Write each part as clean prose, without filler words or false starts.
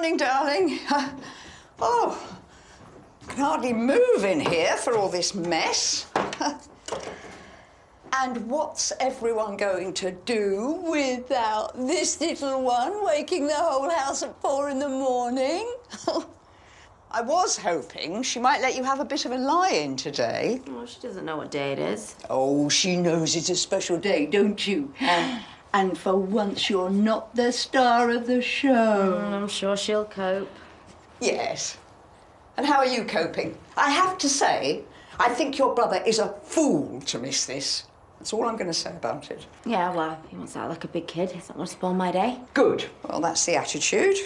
morning, darling. Oh, I can hardly move in here for all this mess. And what's everyone going to do without this little one waking the whole house at 4 in the morning? I was hoping she might let you have a bit of a lie-in today. Well, she doesn't know what day it is. Oh, she knows it's a special day, don't you? And for once, you're not the star of the show. I'm sure she'll cope. Yes. And how are you coping? I have to say, I think your brother is a fool to miss this. That's all I'm going to say about it. Yeah, well, he wants to act like a big kid. It's not going to spoil my day. Good. Well, that's the attitude.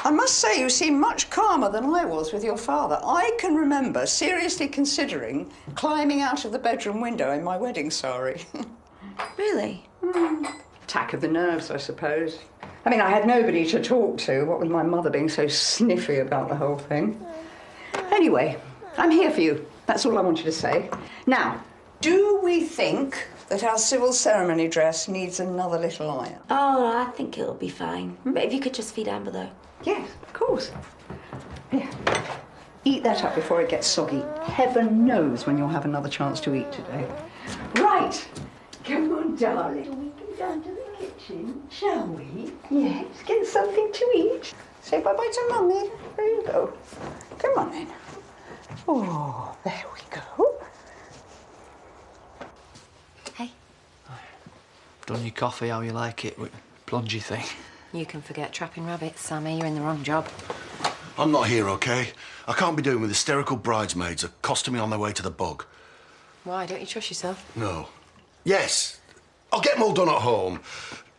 I must say, you seem much calmer than I was with your father. I can remember seriously considering climbing out of the bedroom window in my wedding sari. Really? Attack of the nerves, I suppose. I mean, I had nobody to talk to, what with my mother being so sniffy about the whole thing. Anyway, I'm here for you. That's all I wanted to say. Now, do we think that our civil ceremony dress needs another little iron? Oh, I think it'll be fine. But if you could just feed Amber, though. Yes, of course. Here, eat that up before it gets soggy. Heaven knows when you'll have another chance to eat today. Right. Come on, darling. We can go down to the kitchen, shall we? Yes, get something to eat. Say bye-bye to Mummy. There you go. Come on in. Oh, there we go. Hey. Done your coffee how you like it with plungy thing. You can forget trapping rabbits, Sammy. You're in the wrong job. I'm not here, OK? I can't be doing with hysterical bridesmaids accosting me on their way to the bug. Why? Don't you trust yourself? No. Yes. I'll get them all done at home.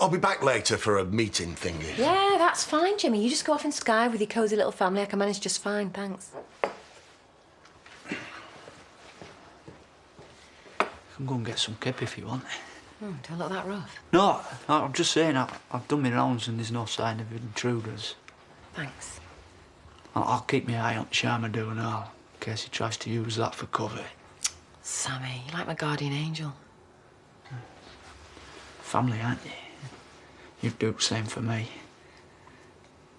I'll be back later for a meeting thingy. Yeah, that's fine, Jimmy. You just go off in Sky with your cosy little family. I can manage just fine, thanks. You can go and get some kip if you want. Don't look that rough. No, I'm just saying, I've done my rounds and there's no sign of intruders. Thanks. I'll keep my eye on Charmadou and all, in case he tries to use that for cover. Sammy, you're like my guardian angel. Family, aren't you? You'd do the same for me.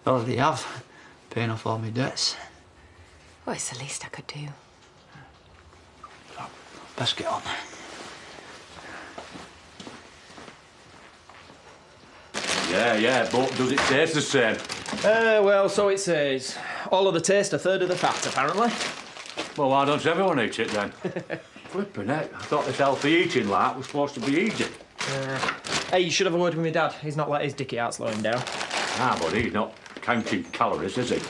Already have, paying off all my debts. Well, it's the least I could do. Best get on. Yeah, but does it taste the same? Well, so it says. All of the taste, a third of the fat, apparently. Well, why don't everyone eat it then? Flipping heck, I thought this healthy eating like was supposed to be easy. Hey, you should have a word with my dad. He's not let his dicky out slow him down. Ah, but he's not counting calories, is he?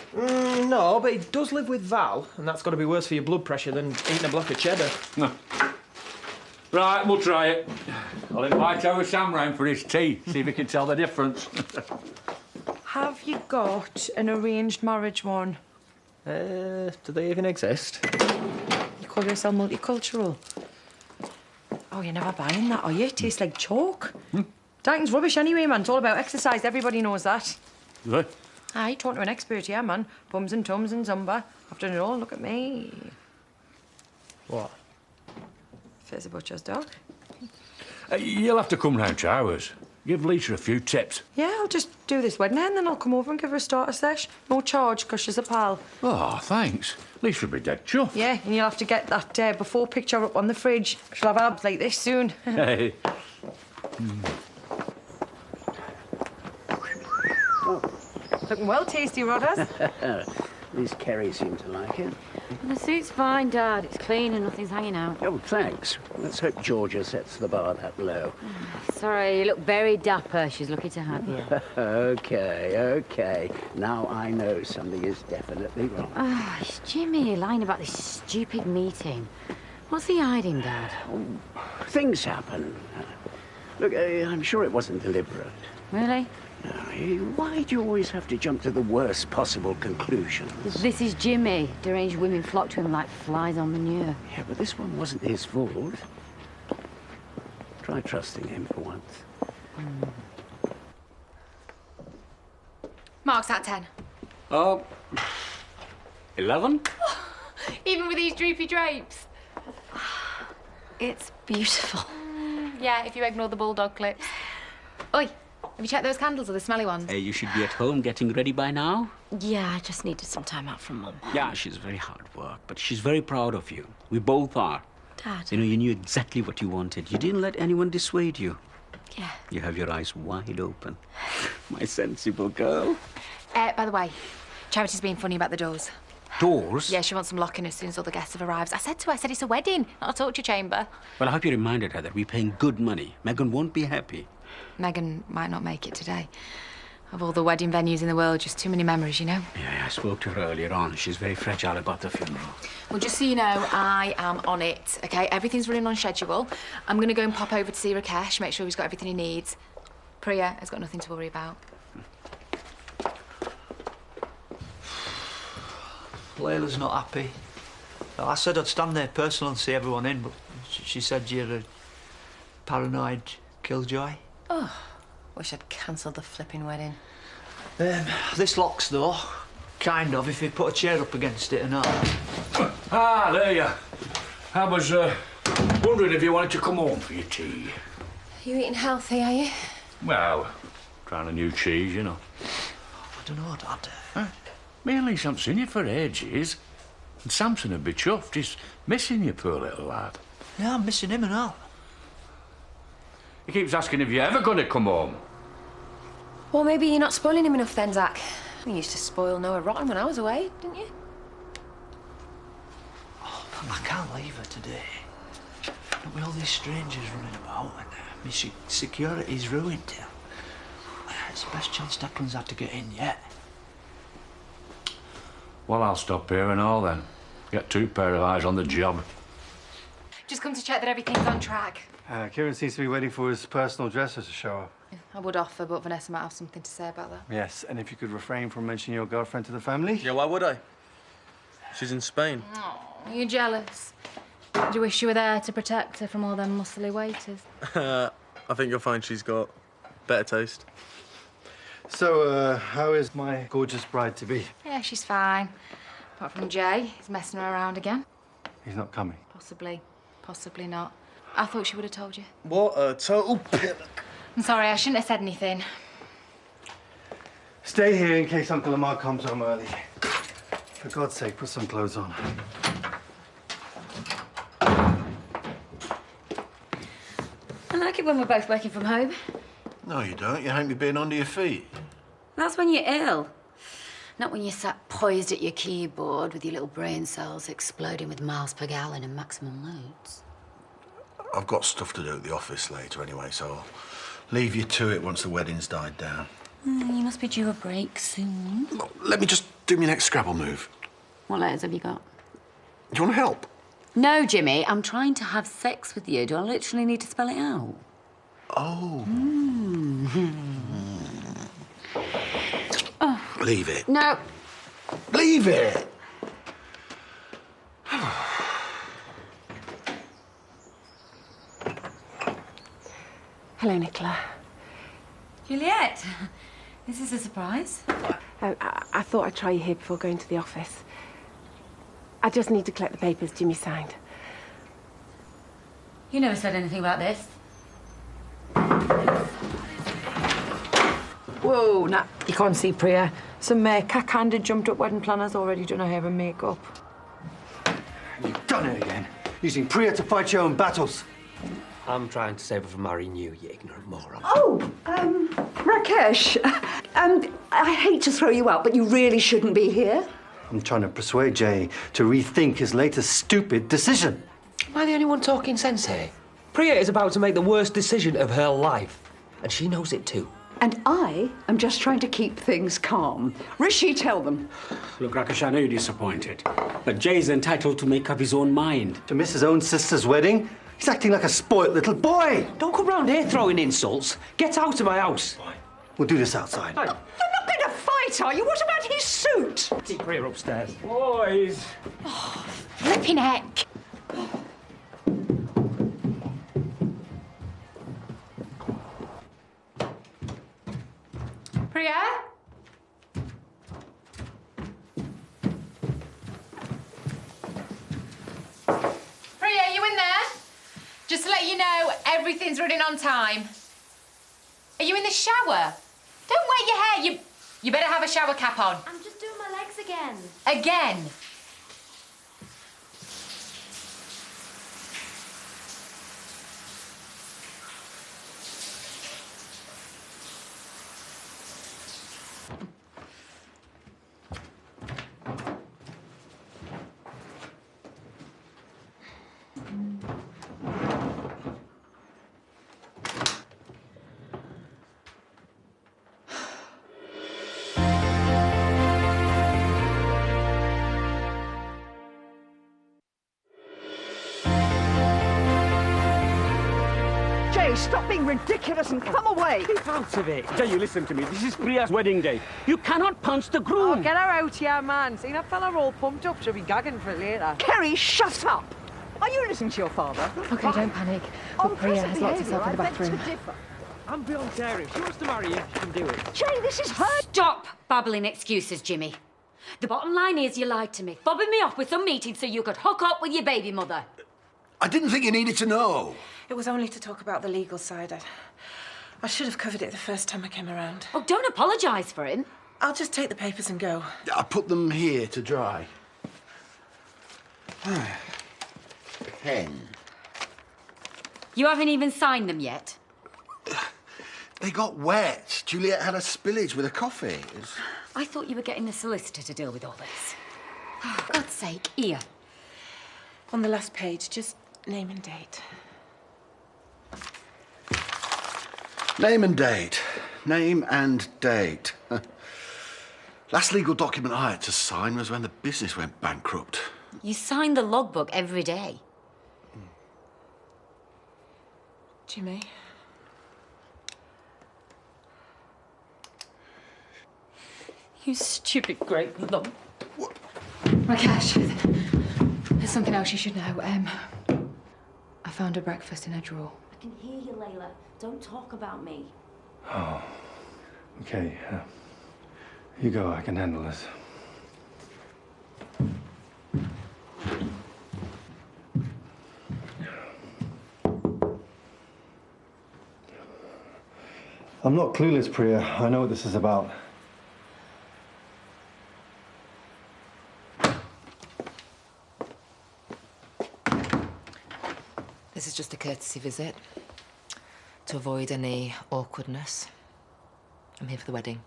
No, but he does live with Val, and that's got to be worse for your blood pressure than eating a block of cheddar. No. Right, we'll try it. I'll invite our Sam round for his tea, see if he can tell the difference. Have you got an arranged marriage one? Do they even exist? You call yourself multicultural? Oh, you're never buying that, are you? It tastes like chalk. Dieting's rubbish anyway, man. It's all about exercise. Everybody knows that. Really? Aye, talking to an expert, yeah, man. Bums and tums and zumba. I've done it all. Look at me. What? Fit as a butcher's dog. You'll have to come round to ours. Give Lisa a few tips. Yeah, I'll just do this wedding and then I'll come over and give her a starter sesh. No charge, because she's a pal. Oh, thanks. Lisa will be dead chuffed. Yeah, and you'll have to get that before picture up on the fridge. She'll have abs like this soon. Hey. Looking well tasty, Rodders. At least Kerry seemed to like it. The suit's fine, Dad. It's clean and nothing's hanging out. Oh, thanks. Let's hope Georgia sets the bar that low. Sorry, you look very dapper. She's lucky to have you. OK. Now I know something is definitely wrong. It's Jimmy lying about this stupid meeting. What's he hiding, Dad? Things happen. Look, I'm sure it wasn't deliberate. Really? No, why do you always have to jump to the worst possible conclusions? This is Jimmy. Deranged women flock to him like flies on manure. Yeah, but this one wasn't his fault. Try trusting him for once. Mark's at 10. 11? Even with these droopy drapes. It's beautiful. Yeah, if you ignore the bulldog clips. Oi, Have you checked those candles or the smelly ones? Hey, you should be at home getting ready by now. Yeah, I just needed some time out from Mum. Yeah, she's very hard work, but she's very proud of you. We both are. Dad. You know, you knew exactly what you wanted. You didn't let anyone dissuade you. Yeah. You have your eyes wide open. My sensible girl. By the way, Charity's being funny about the doors. Doors? Yeah, she wants them locking as soon as all the guests have arrived. I said to her, I said it's a wedding, not a torture chamber. Well, I hope you reminded her that we're paying good money. Megan won't be happy. Megan might not make it today. Of all the wedding venues in the world, just too many memories, you know? Yeah, I spoke to her earlier on. She's very fragile about the funeral. Well, just so you know, I am on it, OK? Everything's running on schedule. I'm going to go and pop over to see Rakesh, make sure he's got everything he needs. Priya has got nothing to worry about. Layla's not happy. Well, I said I'd stand there personal and see everyone in, but she said you're a paranoid killjoy. Oh, wish I'd cancelled the flipping wedding. This locks, though. Kind of, if you put a chair up against it and all. Ah, there you are. I was wondering if you wanted to come home for your tea. You eating healthy, are you? Well, trying a new cheese, you know. I don't know, Dad. Huh? Me and Lise haven't seen you for ages. And Samson would be chuffed. He's missing you, poor little lad. Yeah, I'm missing him and all. He keeps asking if you're ever going to come home. Well, maybe you're not spoiling him enough then, Zach. You used to spoil Noah rotten when I was away, didn't you? Oh, I can't leave her today. Not with all these strangers running about and my security's ruined here. It's the best chance Declan's had to get in yet. Well, I'll stop here and all then. Get two pair of eyes on the job. Just come to check that everything's on track. Kieran seems to be waiting for his personal dresser to show up. I would offer, but Vanessa might have something to say about that. Yes, and if you could refrain from mentioning your girlfriend to the family. Yeah, why would I? She's in Spain. Oh, you're jealous. Do you wish you were there to protect her from all them muscly waiters? I think you'll find she's got better taste. So, how is my gorgeous bride-to-be? Yeah, she's fine. Apart from Jay, he's messing her around again. He's not coming. Possibly. Possibly not. I thought she would have told you. What a total pillock. I'm sorry, I shouldn't have said anything. Stay here in case Uncle Lamar comes home early. For God's sake, put some clothes on. I like it when we're both working from home. No, you don't. You hate me being under your feet. That's when you're ill. Not when you're sat poised at your keyboard with your little brain cells exploding with miles per gallon and maximum loads. I've got stuff to do at the office later anyway, so I'll leave you to it once the wedding's died down. You must be due a break soon. Look, let me just do my next Scrabble move. What letters have you got? Do you want to help? No, Jimmy, I'm trying to have sex with you. Do I literally need to spell it out? Oh. Oh. Leave it. No. Leave it! Hello, Nicola. Juliet, this is a surprise. I thought I'd try you here before going to the office. I just need to collect the papers Jimmy signed. You never said anything about this. Whoa, nah, you can't see Priya. Some cack-handed, jumped-up wedding planners already done her hair and makeup. You've done it again. Using Priya to fight your own battles. I'm trying to save her from marrying you, you ignorant moron. Oh, Rakesh, I hate to throw you out, but you really shouldn't be here. I'm trying to persuade Jay to rethink his latest stupid decision. Am I the only one talking sense here? Priya is about to make the worst decision of her life, and she knows it too. And I am just trying to keep things calm. Rishi, tell them. Look, Rakesh, I know you're disappointed, but Jay's entitled to make up his own mind. To miss his own sister's wedding? He's acting like a spoilt little boy. Don't come round here throwing insults. Get out of my house. We'll do this outside. You're not going to fight, are you? What about his suit? Take Priya upstairs. Boys! Oh, flipping heck. Priya? Priya, you in there? Just to let you know, everything's running on time. Are you in the shower? Don't wet your hair. You better have a shower cap on. I'm just doing my legs again. Again. Stop being ridiculous and come away! Keep out of it! Don't you listen to me? This is Priya's wedding day. You cannot punch the groom! Oh, get her out here, man. See that fella all pumped up? She'll be gagging for it later. Kerry, shut up! Are you listening to your father? OK, don't panic. But Priya has locked herself in the bathroom. I'm beyond caring. If she wants to marry you, she can do it. Jane, this is her... Stop babbling excuses, Jimmy. The bottom line is you lied to me, fobbing me off with some meeting so you could hook up with your baby mother. I didn't think you needed to know. It was only to talk about the legal side. I should have covered it the first time I came around. Oh, don't apologise for him. I'll just take the papers and go. I put them here to dry. Pen. You haven't even signed them yet. They got wet. Juliet had a spillage with her coffee. I thought you were getting the solicitor to deal with all this. Oh, for God's sake, here. On the last page, just name and date. Name and date. Name and date. Last legal document I had to sign was when the business went bankrupt. You sign the logbook every day. Jimmy. You stupid great lump. Rakesh, there's something else you should know. I found her breakfast in her drawer. I can hear you, Layla. Don't talk about me. Oh, okay. You go, I can handle this. I'm not clueless, Priya. I know what this is about. This is just a courtesy visit. To avoid any awkwardness. I'm here for the wedding.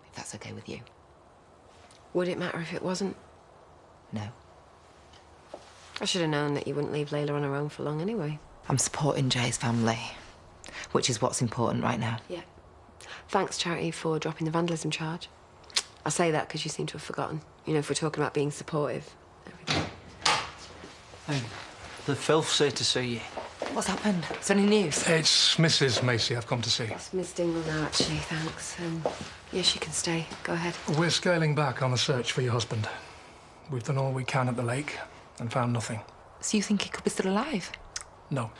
If that's okay with you. Would it matter if it wasn't? No. I should have known that you wouldn't leave Layla on her own for long anyway. I'm supporting Jay's family, which is what's important right now. Yeah. Thanks, Charity, for dropping the vandalism charge. I say that because you seem to have forgotten. You know, if we're talking about being supportive. Hey, the filth say to see you. What's happened? Is there any news? It's Mrs. Macy I've come to see. It's Miss Dingle now, actually, thanks. Yes, you can stay. Go ahead. We're scaling back on the search for your husband. We've done all we can at the lake and found nothing. So you think he could be still alive? No.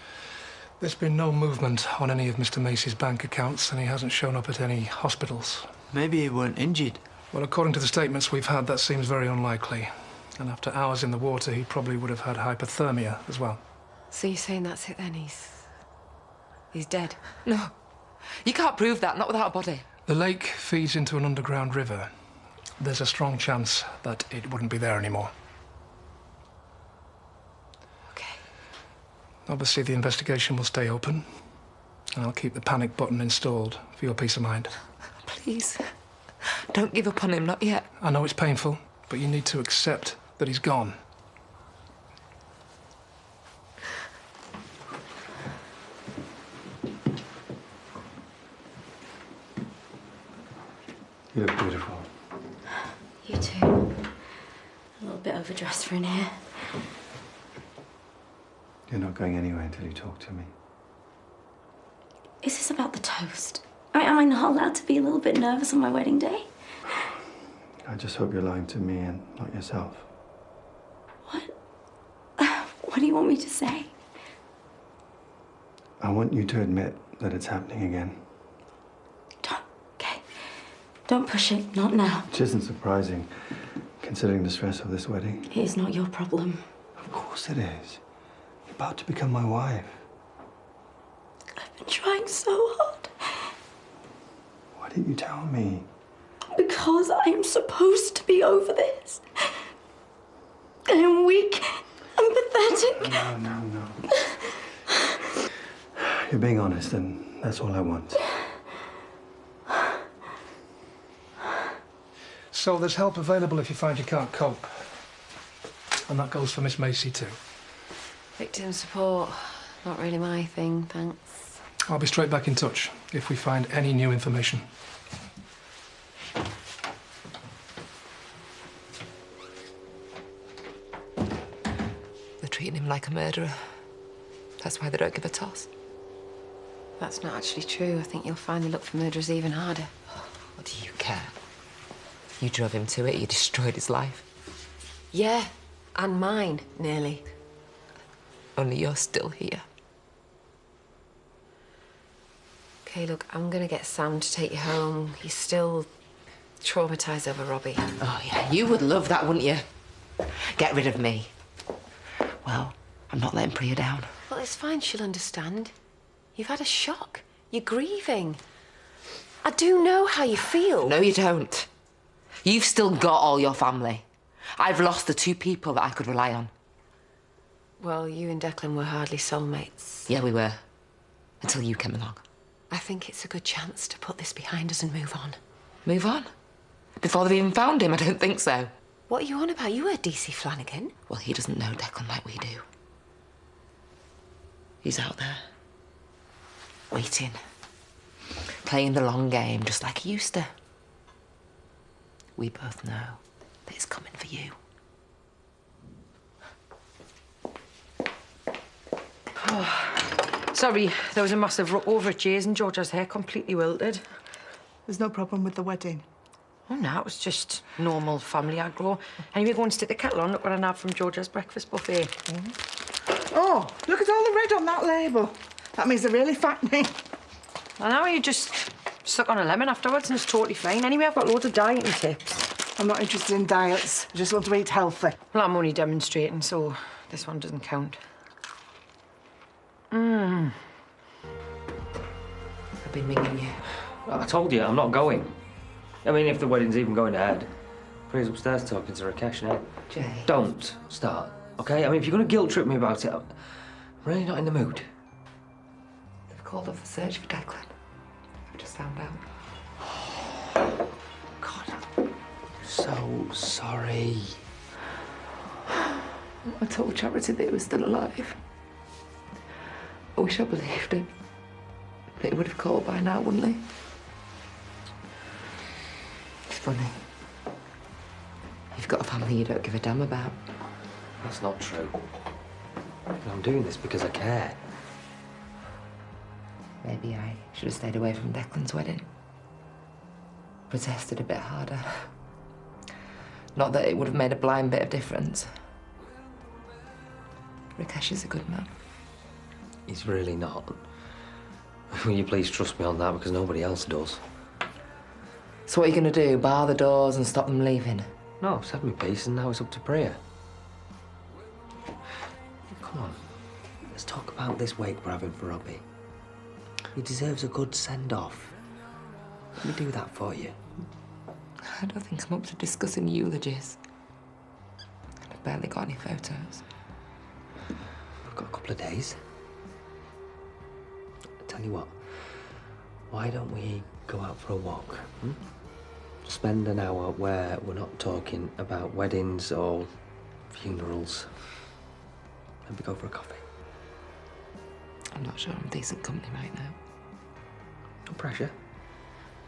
There's been no movement on any of Mr. Macy's bank accounts, and he hasn't shown up at any hospitals. Maybe he weren't injured. Well, according to the statements we've had, that seems very unlikely. And after hours in the water, he probably would have had hypothermia as well. So you're saying that's it then? He's dead? No. You can't prove that, not without a body. The lake feeds into an underground river. There's a strong chance that it wouldn't be there anymore. Okay. Obviously, the investigation will stay open, and I'll keep the panic button installed for your peace of mind. Please, don't give up on him, not yet. I know it's painful, but you need to accept that he's gone. You look beautiful. You too. A little bit overdressed for in here. You're not going anywhere until you talk to me. Is this about the toast? I mean, am I not allowed to be a little bit nervous on my wedding day? I just hope you're lying to me and not yourself. What? What do you want me to say? I want you to admit that it's happening again. Don't push it. Not now. Which isn't surprising, considering the stress of this wedding. It is not your problem. Of course it is. You're about to become my wife. I've been trying so hard. didn't you tell me? Because I am supposed to be over this. I am weak. I'm pathetic. No. You're being honest, and that's all I want. So there's help available if you find you can't cope. And that goes for Miss Macy too. Victim support, not really my thing, thanks. I'll be straight back in touch if we find any new information. They're treating him like a murderer. That's why they don't give a toss. That's not actually true. I think you'll find they look for murderers even harder. What do you care? You drove him to it, you destroyed his life. Yeah, and mine, nearly. Only you're still here. Okay, look, I'm gonna get Sam to take you home. He's still traumatised over Robbie. Oh, yeah, you would love that, wouldn't you? Get rid of me. Well, I'm not letting Priya down. Well, it's fine, she'll understand. You've had a shock. You're grieving. I do know how you feel. No, you don't. You've still got all your family. I've lost the two people that I could rely on. Well, you and Declan were hardly soulmates. Yeah, we were. Until you came along. I think it's a good chance to put this behind us and move on. Move on? Before they've even found him? I don't think so. What are you on about? You heard DC Flanagan. Well, he doesn't know Declan like we do. He's out there. Waiting. Playing the long game, just like he used to. We both know that it's coming for you. Oh, sorry, there was a massive ruck over at Jay's and Georgia's hair completely wilted. There's no problem with the wedding? Oh, no, it was just normal family aggro. Anyway, go and stick the kettle on. Look what I had from Georgia's breakfast buffet. Oh, look at all the red on that label. That means they're really fattening. I know, you just suck on a lemon afterwards and it's totally fine. Anyway, I've got loads of dieting tips. I'm not interested in diets. I just want to eat healthy. Well, I'm only demonstrating, so this one doesn't count. I've been ringing you. Well, I told you, I'm not going. I mean, if the wedding's even going ahead. Priya's upstairs talking to Rakesh now. Jay. Don't start, OK? I mean, if you're going to guilt-trip me about it, I'm really not in the mood. They've called off the search for Declan. I've just found out. God, I'm so sorry. I told Charity that he was still alive. I wish I believed him. But he would have called by now, wouldn't he? It's funny. You've got a family you don't give a damn about. That's not true. I'm doing this because I care. Maybe I should have stayed away from Declan's wedding. Protested a bit harder. Not that it would have made a blind bit of difference. Rakesh is a good man. He's really not. Will you please trust me on that, because nobody else does. So what are you going to do? Bar the doors and stop them leaving? No, I've said my piece and now it's up to Priya. Come on, let's talk about this wake we're having for Robbie. He deserves a good send-off. Let me do that for you. I don't think I'm up to discussing eulogies. I've barely got any photos. We've got a couple of days. I tell you what, why don't we go out for a walk? Spend an hour where we're not talking about weddings or funerals. Maybe go for a coffee. I'm not sure I'm decent company right now. No pressure.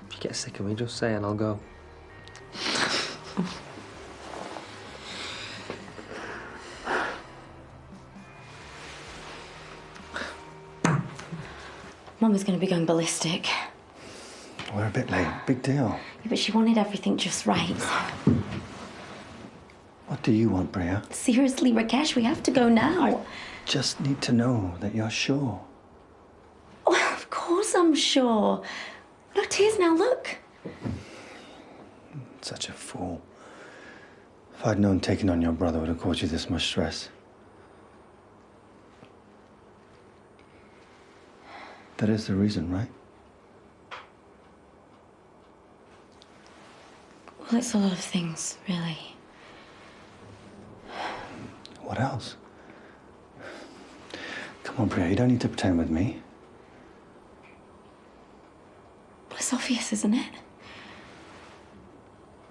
If you get sick of me, just say and I'll go. Mum was going to be going ballistic. We're a bit late. Big deal. Yeah, but she wanted everything just right. What do you want, Priya? Seriously, Rakesh, we have to go now. Just need to know that you're sure. Oh, of course I'm sure. Look, tears now, look. Such a fool. If I'd known taking on your brother would have caused you this much stress. That is the reason, right? Well, it's a lot of things, really. What else? Come on, Priya, you don't need to pretend with me. Well, it's obvious, isn't it?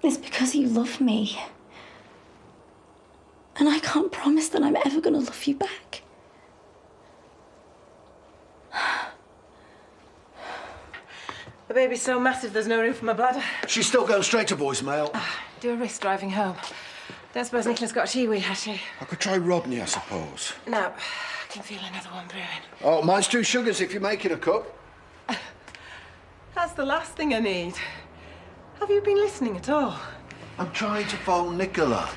It's because you love me. And I can't promise that I'm ever going to love you back. The baby's so massive there's no room for my bladder. She's still going straight to voicemail. Do a risk driving home. Don't suppose Nicola's got a chiwi, has she? I could try Rodney, I suppose. No. I can feel another one brewing. Oh, mine's 2 sugars if you're making a cup. That's the last thing I need. Have you been listening at all? I'm trying to phone Nicola.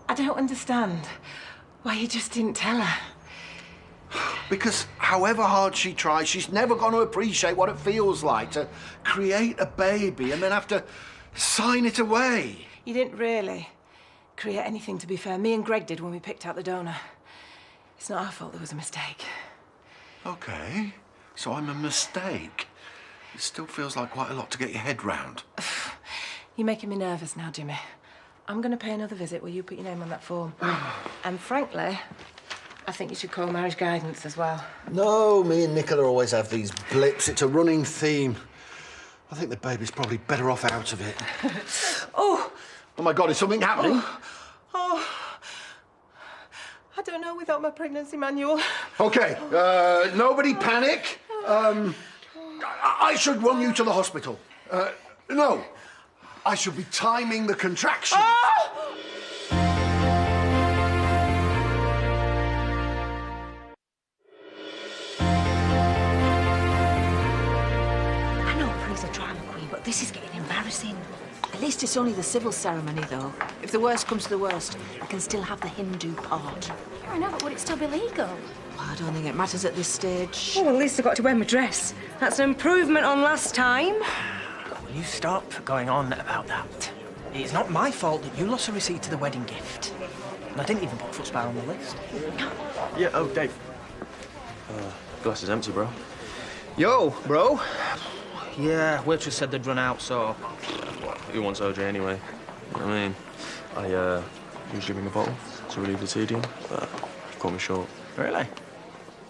I don't understand why you just didn't tell her. Because however hard she tries, she's never going to appreciate what it feels like to create a baby and then have to sign it away. You didn't really create anything, to be fair. Me and Greg did when we picked out the donor. It's not our fault there was a mistake. OK, so I'm a mistake. It still feels like quite a lot to get your head round. You're making me nervous now, Jimmy. I'm going to pay another visit where you put your name on that form. And frankly, I think you should call marriage guidance as well. No, me and Nicola always have these blips. It's a running theme. I think the baby's probably better off out of it. Oh! Oh, my God, is something happening? Oh. I don't know without my pregnancy manual. OK, nobody panic. I should run you to the hospital. No, I should be timing the contraction. Oh! I know Priya's a drama queen, but this is getting embarrassing. At least it's only the civil ceremony, though. If the worst comes to the worst, I can still have the Hindu part. Yeah, I know, but would it still be legal? Well, I don't think it matters at this stage. Oh, at least I got to wear my dress. That's an improvement on last time. Will you stop going on about that? It's not my fault that you lost a receipt to the wedding gift. And I didn't even put Footspar on the list. Yeah, oh, Dave. Glass is empty, bro. Yo, bro. Yeah, waitress said they'd run out, so... Who wants OJ anyway? You know what I mean? I usually bring a bottle to relieve the tedium, but you've caught me short. Really?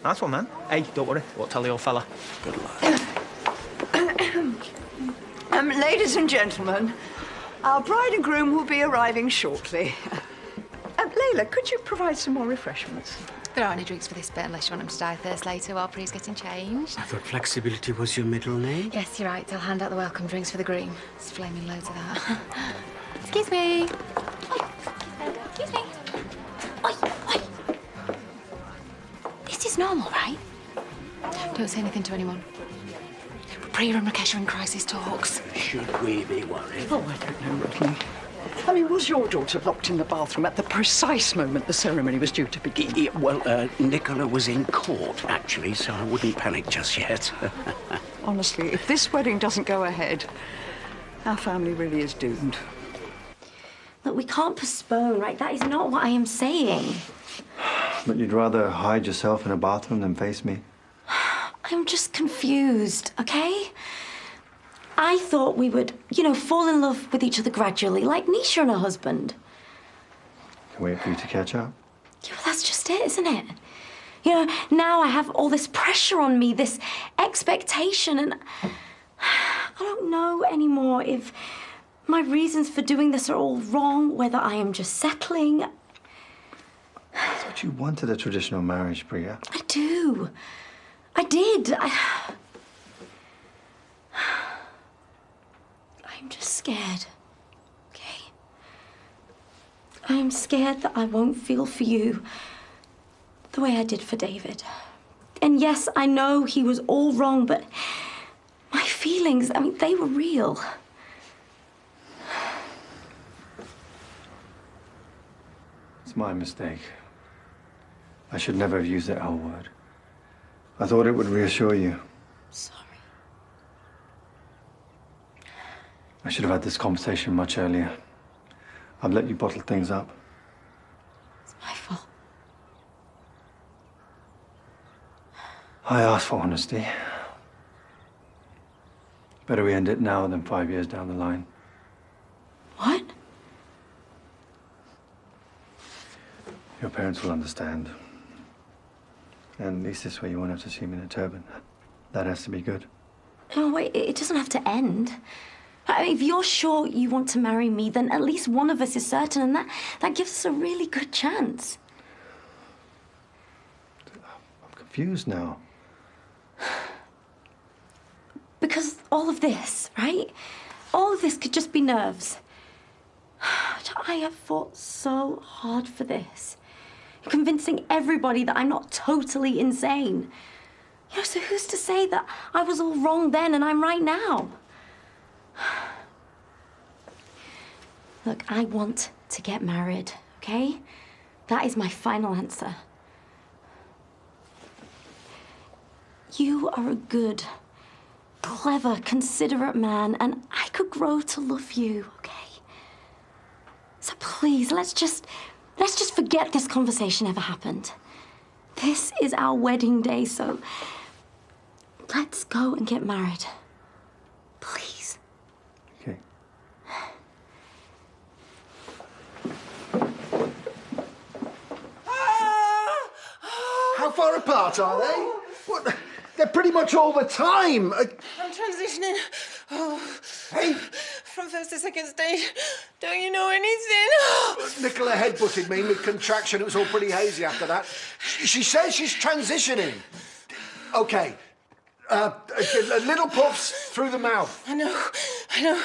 Nice one, man. Hey, don't worry. Won't tell the old fella. Good lad. Ladies and gentlemen, our bride and groom will be arriving shortly. Layla, could you provide some more refreshments? There aren't any drinks for this bit unless you want him to die of thirst later while Priya's getting changed. I thought flexibility was your middle name. Yes, you're right. I'll hand out the welcome drinks for the groom. There's flaming loads of that. Excuse me. Excuse me. Oi, oi. This is normal, right? Don't say anything to anyone. Priya and Rakesh are in crisis talks. Should we be worried? Oh, I don't know, Rodney. I mean, was your daughter locked in the bathroom at the precise moment the ceremony was due to begin? Yeah, well, Nicola was in court, actually, so I wouldn't panic just yet. Honestly, if this wedding doesn't go ahead, our family really is doomed. Look, we can't postpone, right? That is not what I am saying. But you'd rather hide yourself in a bathroom than face me? I'm just confused, okay? I thought we would, fall in love with each other gradually, like Nisha and her husband. Can wait for you to catch up. Yeah, well, that's just it, isn't it? Now I have all this pressure on me, this expectation, and I don't know anymore if my reasons for doing this are all wrong, whether I am just settling. I thought you wanted a traditional marriage, Priya. I do. I did. I'm just scared, okay? I'm scared that I won't feel for you the way I did for David. And yes, I know he was all wrong, but my feelings, they were real. It's my mistake. I should never have used that L word. I thought it would reassure you. Sorry. I should have had this conversation much earlier. I've let you bottle things up. It's my fault. I asked for honesty. Better we end it now than 5 years down the line. Your parents will understand. And at least this way you won't have to see me in a turban. That has to be good. Oh, wait, it doesn't have to end. I mean, if you're sure you want to marry me, then at least one of us is certain, and that gives us a really good chance. I'm confused now. Because all of this, right? All of this could just be nerves. I have fought so hard for this. Convincing everybody that I'm not totally insane. You know, so who's to say that I was all wrong then and I'm right now? Look, I want to get married, okay? That is my final answer. You are a good, clever, considerate man, and I could grow to love you, okay? So please, let's just forget this conversation ever happened. This is our wedding day, so let's go and get married. Please. Okay. How far apart are they? What? They're pretty much all the time. I'm transitioning. Oh. Hey. From first to second stage. Don't you know anything? Nicola headbutted me mid-contraction. It was all pretty hazy after that. She says she's transitioning. Okay. Little puffs through the mouth. I know.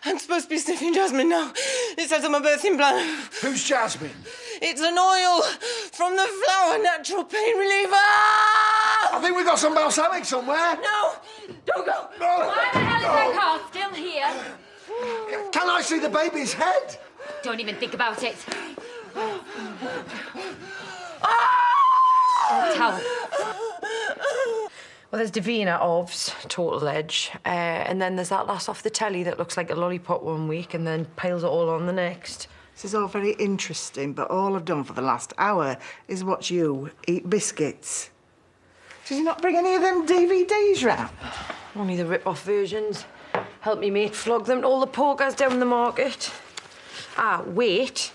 I'm supposed to be sniffing jasmine now. It says on my birthing plan. Who's Jasmine? It's an oil from the flower, natural pain reliever. I think we got some balsamic somewhere. No, don't go. No. Why the hell is that car still here? Can I see the baby's head? Don't even think about it. Towel. Well, there's Davina Ovs, Total Edge, and then there's that lass off the telly that looks like a lollipop one week and then piles it all on the next. This is all very interesting, but all I've done for the last hour is watch you eat biscuits. Did you not bring any of them DVDs round? Only the rip-off versions. Help me mate flog them to all the pokers down the market. Ah, wait.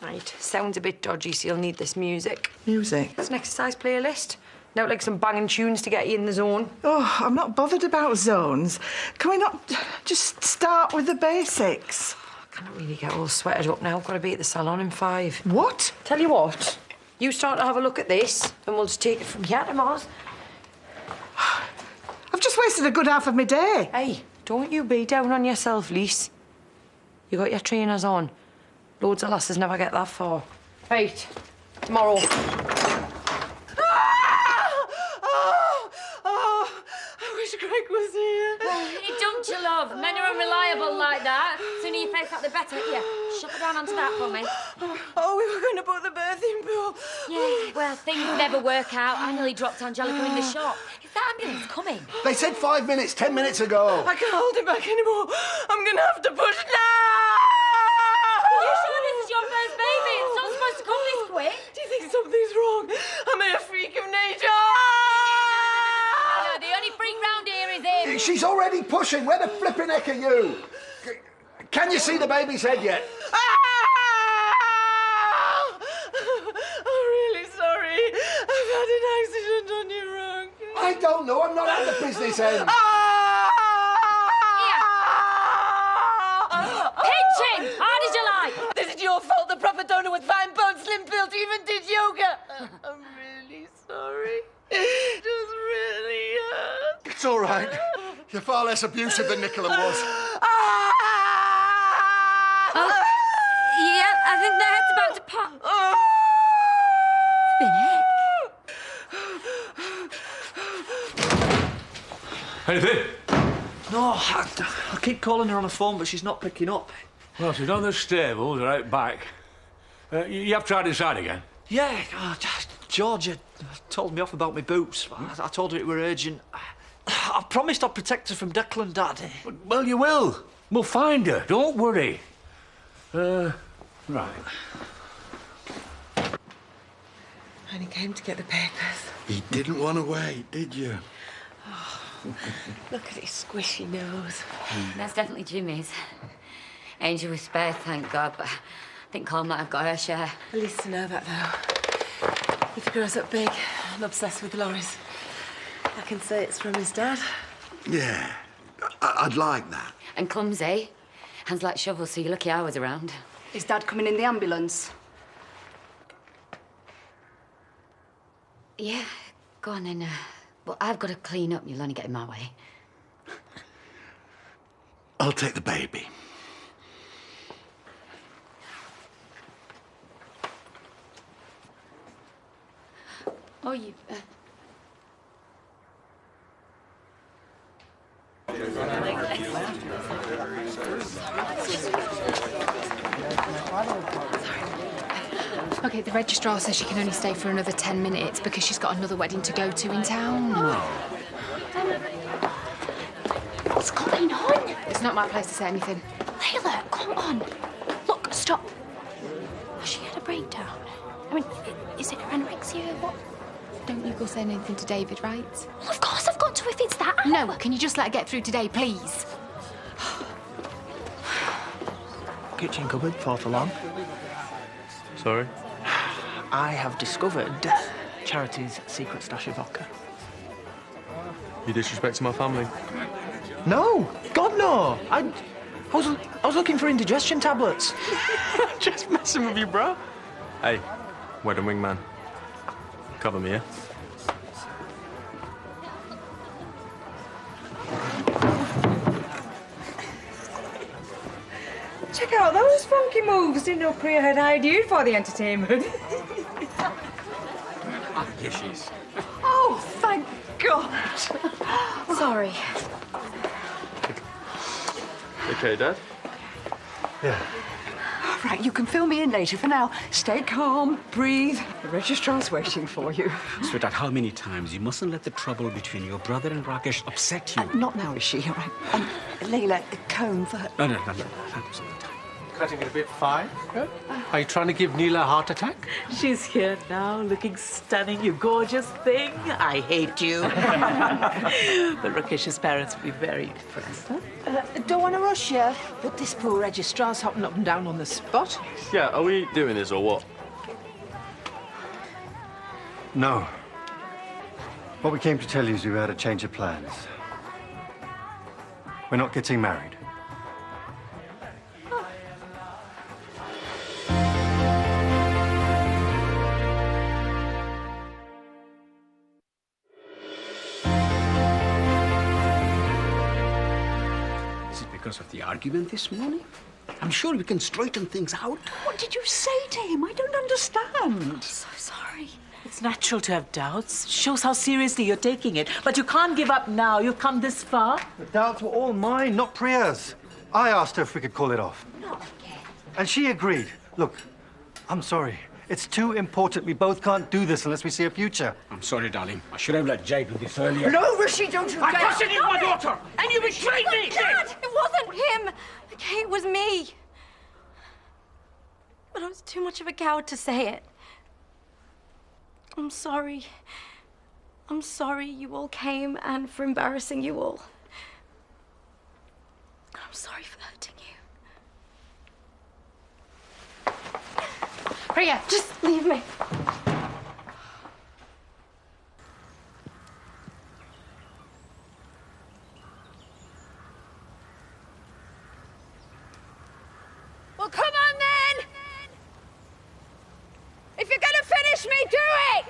Right, sounds a bit dodgy, so you'll need this music. Music? It's an exercise playlist. Now, like some banging tunes to get you in the zone. Oh, I'm not bothered about zones. Can we not just start with the basics? I can't really get all sweated up now. Got to be at the salon in 5. What? Tell you what, you start to have a look at this, and we'll just take it from here to Mars. I've just wasted a good half of my day. Hey, don't you be down on yourself, Lise. You got your trainers on. Loads of lasses never get that far. Right, tomorrow. Greg was here. Don't you, love? Men are unreliable like that. Sooner you face out, the better. Here, shove it down onto that for me. Oh, we were going to put the birthing pool. Yeah, well, things never work out. I nearly dropped Angelica in the shop. Is that ambulance coming? They said 5 minutes, 10 minutes ago. I can't hold it back anymore. I'm going to have to push now. Are you sure this is your first baby? It's not supposed to come this quick. Do you think something's wrong? Am I a freak of nature? No, the only freak round here is him. She's already pushing. Where the flipping heck are you? Can you see the baby's head yet? I'm really sorry. I've had an accident on your rug. I don't know. I'm not at the business end. Pinch him! Hard as you like. This is your fault. The proper donor with fine bones, slim built, even did yoga. I'm really sorry. It just really hurt. It's all right. You're far less abusive than Nicola was. Yeah, I think their head's about to pop. Anything? No, I keep calling her on the phone, but she's not picking up. Well, she's on the stables or out back. You have tried inside again? Yeah, Georgia told me off about my boots. I told her it were urgent. I promised I'd protect her from Declan, Dad. Well, you will. We'll find her. Don't worry. Right. And he came to get the papers. You didn't want to wait, did you? Oh, look at his squishy nose. That's definitely Jimmy's. Angel was spared, thank God, but I think Carl might have got her share. At least to know that, though. If he grows up big and obsessed with lorries, I can say it's from his dad. Yeah, I'd like that. And clumsy. Hands like shovels, so you're lucky I was around. Is Dad coming in the ambulance? Yeah, go on then. Well, I've got to clean up. You'll only get in my way. I'll take the baby. Oh, you... OK, the registrar says she can only stay for another 10 minutes because she's got another wedding to go to in town. What's going on? It's not my place to say anything. Layla, come on. Look, stop. Has she had a breakdown? I mean, is it anorexia or what? Don't you go saying anything to David, right? Well, of course I've got to if it's that. No, can you just let her get through today, please? Kitchen cupboard, 4 along. Sorry? I have discovered Charity's secret stash of vodka. You disrespecting my family? No! God, no! I was looking for indigestion tablets. Just messing with you, bro. Hey, wedding wingman. Cover me, yeah? Check out those funky moves. Didn't know Priya had hired you for the entertainment. Here she is. Oh, thank God. Sorry. Okay, Dad? Yeah. Right, you can fill me in later. For now, stay calm, breathe. The registrar's waiting for you. Sweetheart, how many times? You mustn't let the trouble between your brother and Rakesh upset you. Not now, is she? All right. Layla, a comb for her. No. Thanks all the time. Cutting it a bit fine. Yeah? Are you trying to give Neela a heart attack? She's here now, looking stunning, you gorgeous thing. I hate you. But Rakesh's parents will be very impressed. Huh? Don't want to rush you, but this poor registrar's hopping up and down on the spot. Yeah, are we doing this or what? No. What we came to tell you is we had a change of plans. We're not getting married. Because of the argument this morning? I'm sure we can straighten things out. What did you say to him? I don't understand. I'm so sorry. It's natural to have doubts. Shows how seriously you're taking it. But you can't give up now. You've come this far. The doubts were all mine, not Priya's. I asked her if we could call it off. Not again. And she agreed. Look, I'm sorry. It's too important. We both can't do this unless we see a future. I'm sorry, darling. I should have let Jay do this earlier. No, Rishi, don't you I dare. custody my daughter! And you betrayed me! Dad, it wasn't him. Okay, it was me. But I was too much of a coward to say it. I'm sorry. I'm sorry you all came and for embarrassing you all. I'm sorry for hurting you. Priya, just leave me. Well, come on then! If you're gonna finish me, do it!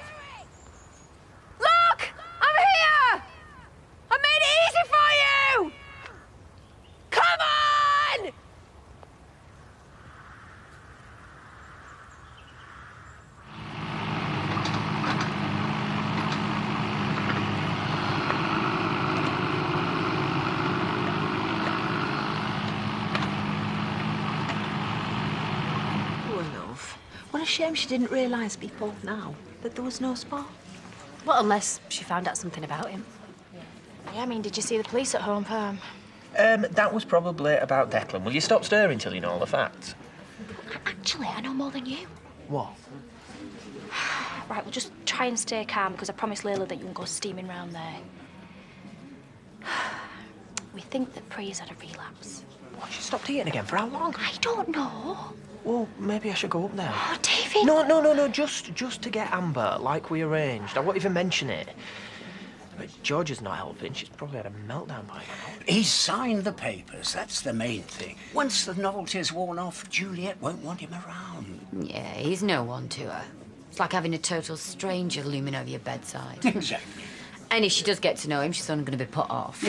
Look! I'm here! I made it easy for you! Come on! Poor love. What a shame she didn't realise before now that there was no spark. Well, unless she found out something about him. Yeah, I mean, did you see the police at home farm? That was probably about Declan. Will you stop stirring till you know all the facts? Actually, I know more than you. What? Right, we'll just try and stay calm because I promised Layla that you won't go steaming round there. We think that Priya's had a relapse. What, she stopped eating again? For how long? I don't know. Well, maybe I should go up now. Oh, David. No. Just to get Amber, like we arranged. I won't even mention it. But Georgia's not helping. She's probably had a meltdown by now. He's signed the papers. That's the main thing. Once the novelty's worn off, Juliet won't want him around. Yeah, he's no one to her. It's like having a total stranger looming over your bedside. Exactly. And if she does get to know him, she's only going to be put off.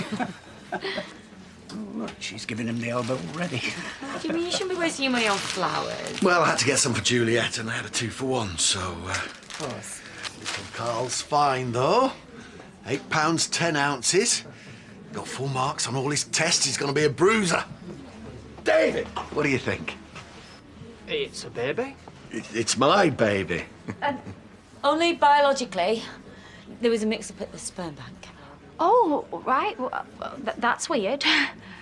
Oh, look, she's giving him the elbow already. What do you mean? You shouldn't be wasting your money on flowers. Well, I had to get some for Juliet, and I had a 2-for-1, so... Of course. Little Carl's fine, though. £8 10 ounces. Got full marks on all his tests. He's going to be a bruiser. David, what do you think? It's a baby. It's my baby. Only biologically. There was a mix-up at the sperm bank. Oh, right. Well, that's weird.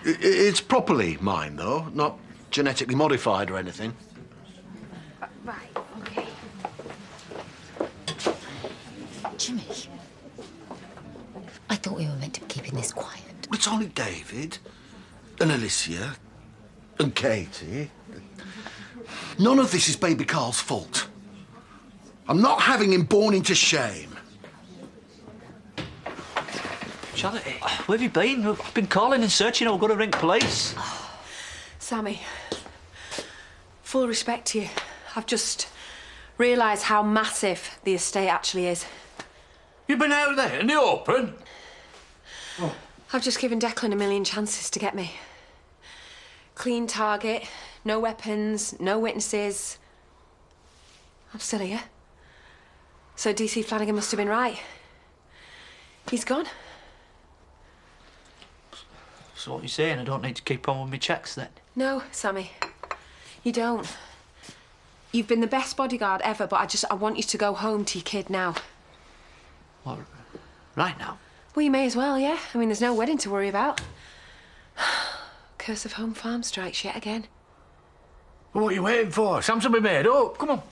It's properly mine, though. Not genetically modified or anything. Right, okay. Jimmy, I thought we were meant to be keeping this quiet. It's only David and Alicia and Katie. None of this is baby Carl's fault. I'm not having him born into shame. Charlotte, where have you been? I've been calling and searching. I've got to ring police. Sammy, full respect to you. I've just realised how massive the estate actually is. You've been out there in the open? I've just given Declan a million chances to get me. Clean target, no weapons, no witnesses. I'm still here. So DC Flanagan must have been right. He's gone. So what you're saying, I don't need to keep on with my checks then? No, Sammy, you don't. You've been the best bodyguard ever, but I want you to go home to your kid now. What, right now? Well, you may as well, yeah? I mean, there's no wedding to worry about. Curse of home farm strikes yet again. What are you waiting for? Something to be made up. Come on.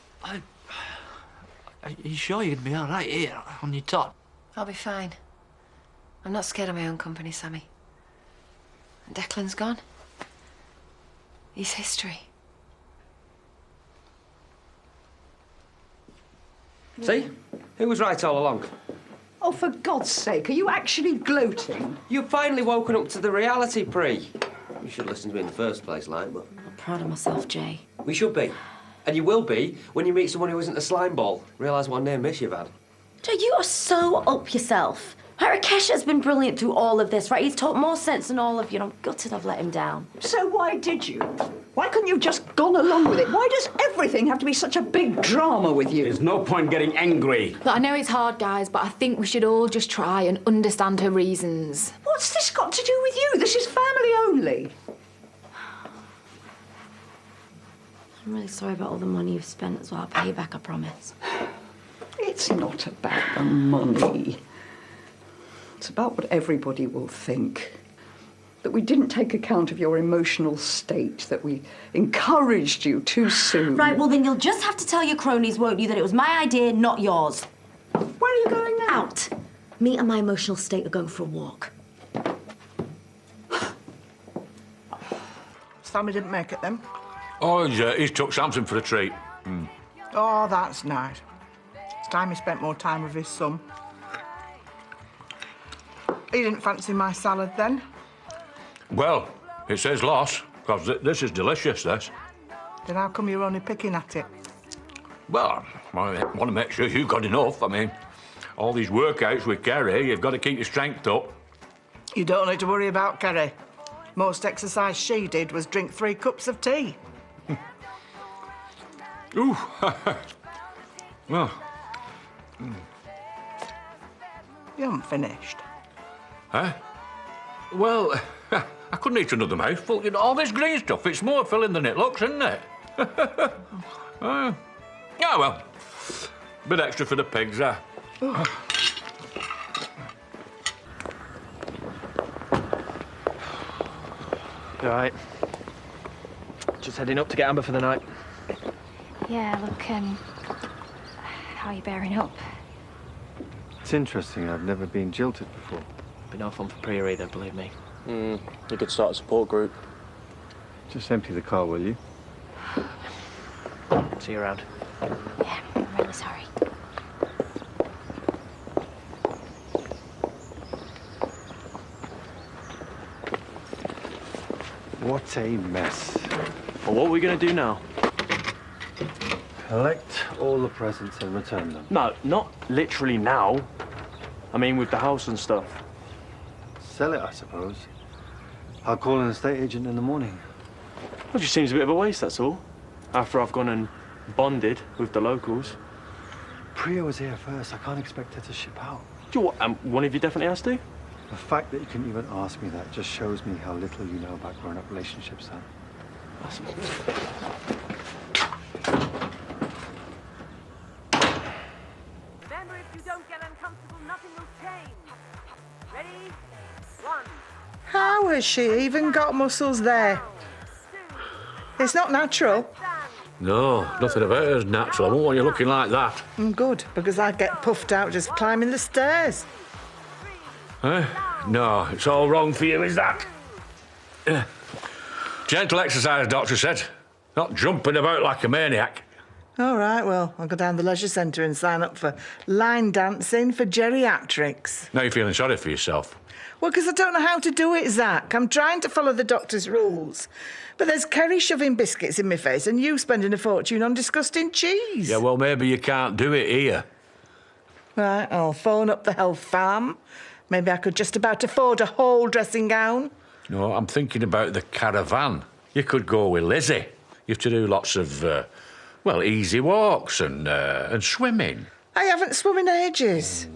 Are you sure you're going to be all right here, on your tot? I'll be fine. I'm not scared of my own company, Sammy. And Declan's gone. He's history. See? Who was right all along? Oh, for God's sake, are you actually gloating? You've finally woken up to the reality, Pri. You should listen to me in the first place, like, but... I'm proud of myself, Jay. We should be. And you will be when you meet someone who isn't a slime ball. Realise what a near miss you've had. Jay, you are so up yourself. Right, Rakesh has been brilliant through all of this, right? He's talked more sense than all of you, and I'm gutted I've let him down. So why did you? Why couldn't you have just gone along with it? Why does everything have to be such a big drama with you? There's no point getting angry. Look, I know it's hard, guys, but I think we should all just try and understand her reasons. What's this got to do with you? This is family only. I'm really sorry about all the money you've spent as well. I'll pay you back, I promise. It's not about the money. It's about what everybody will think. That we didn't take account of your emotional state, that we encouraged you too soon. Right, well then you'll just have to tell your cronies, won't you, that it was my idea, not yours. Where are you going now? Out. Me and my emotional state are going for a walk. Sammy didn't make it then? Oh, he's took Samson for a treat. Oh, that's nice. It's time he spent more time with his son. He didn't fancy my salad then? Well, it says loss, because this is delicious, this. Then how come you're only picking at it? Well, I want to make sure you got enough. I mean, all these workouts with Kerry, you've got to keep your strength up. You don't need to worry about Kerry. Most exercise she did was drink 3 cups of tea. Ooh. Well. You haven't finished. Huh? Well, I couldn't eat another mouthful. You know, all this green stuff, it's more filling than it looks, isn't it? Yeah, well. Bit extra for the pigs, huh? All right. Just heading up to get Amber for the night. Yeah, look, how are you bearing up? It's interesting. I've never been jilted before. Been no fun for Priya either, believe me. You could start a support group. Just empty the car, will you? See you around. Yeah, I'm really sorry. What a mess. Well, what are we going to do now? Collect all the presents and return them. No, not literally now. I mean, with the house and stuff. Sell it, I suppose. I'll call an estate agent in the morning. Well, it just seems a bit of a waste, that's all. After I've gone and bonded with the locals. Priya was here first. I can't expect her to ship out. Do you know what, one of you definitely has to? The fact that you can even ask me that just shows me how little you know about grown-up relationships, Sam. Remember, if you don't get uncomfortable, nothing will change. Ready? 1. How has she even got muscles there? It's not natural. No, nothing about it is natural. I won't want you looking like that. Good, because I get puffed out just climbing the stairs. Eh? No, it's all wrong for you, is that? Gentle exercise, doctor said. Not jumping about like a maniac. All right, well, I'll go down the leisure centre and sign up for line dancing for geriatrics. Now you're feeling sorry for yourself. Well, because I don't know how to do it, Zach. I'm trying to follow the doctor's rules. But there's Kerry shoving biscuits in my face and you spending a fortune on disgusting cheese. Yeah, well, maybe you can't do it here. Right, I'll phone up the health farm. Maybe I could just about afford a whole dressing gown. No, I'm thinking about the caravan. You could go with Lizzie. You have to do lots of, well, easy walks and swimming. I haven't swum in ages.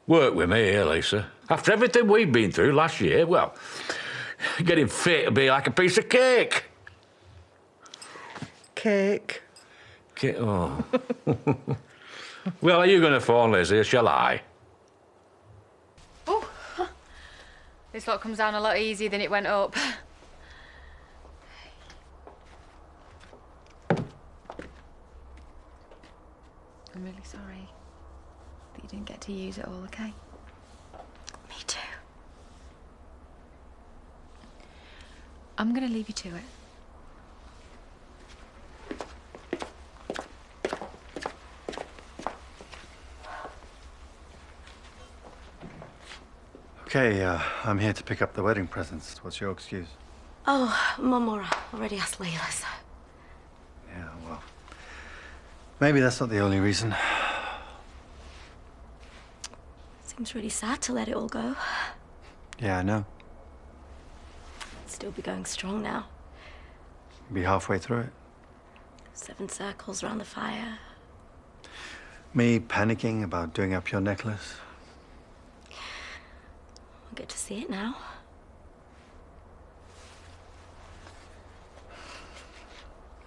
Work with me here, Lisa. After everything we've been through last year, well, getting fit will be like a piece of cake. Cake. Oh. Well, are you going to phone Lizzie, or shall I? Oh, this lot comes down a lot easier than it went up. I'm really sorry that you didn't get to use it all, okay? Me too. I'm gonna leave you to it. Okay, I'm here to pick up the wedding presents. What's your excuse? Oh, Mamora already asked Layla, so... Yeah, well, maybe that's not the only reason. Seems really sad to let it all go. Yeah, I know. Still be going strong now. Be halfway through it. 7 circles around the fire. Me panicking about doing up your necklace. I'll get to see it now.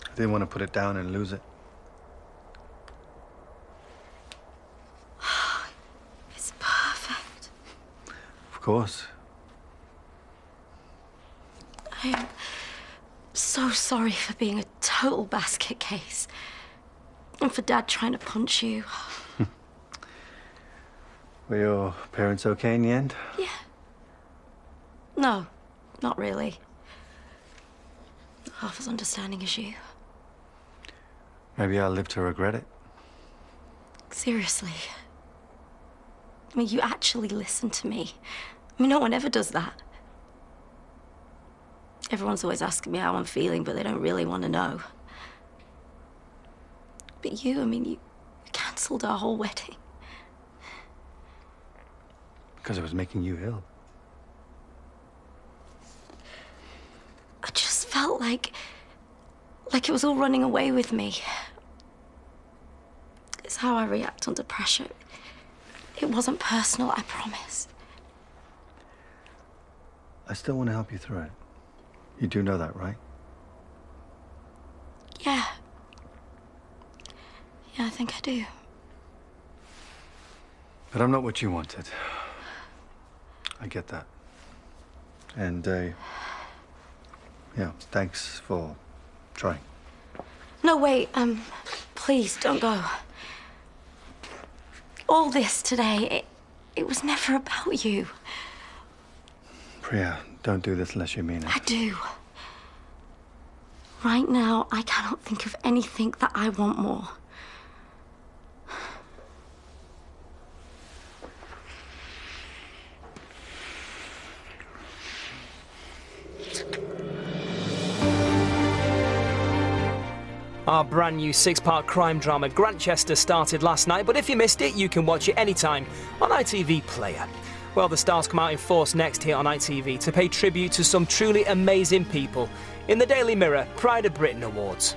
I didn't want to put it down and lose it. It's perfect. Of course. I am so sorry for being a total basket case. And for Dad trying to punch you. Were your parents okay in the end? Yeah. No, not really. Not half as understanding as you. Maybe I'll live to regret it. Seriously. I mean, you actually listen to me. I mean, no one ever does that. Everyone's always asking me how I'm feeling, but they don't really want to know. But you, I mean, you cancelled our whole wedding. Because it was making you ill. I just felt like it was all running away with me. It's how I react under pressure. It wasn't personal, I promise. I still want to help you through it. You do know that, right? Yeah. Yeah, I think I do. But I'm not what you wanted. I get that. And, yeah, thanks for trying. No, wait, please, don't go. All this today, it was never about you. Priya, don't do this unless you mean it. I do. Right now, I cannot think of anything that I want more. Our brand new 6-part crime drama Grantchester started last night, but if you missed it, you can watch it anytime on ITV Player. Well, the stars come out in force next here on ITV to pay tribute to some truly amazing people in the Daily Mirror Pride of Britain Awards.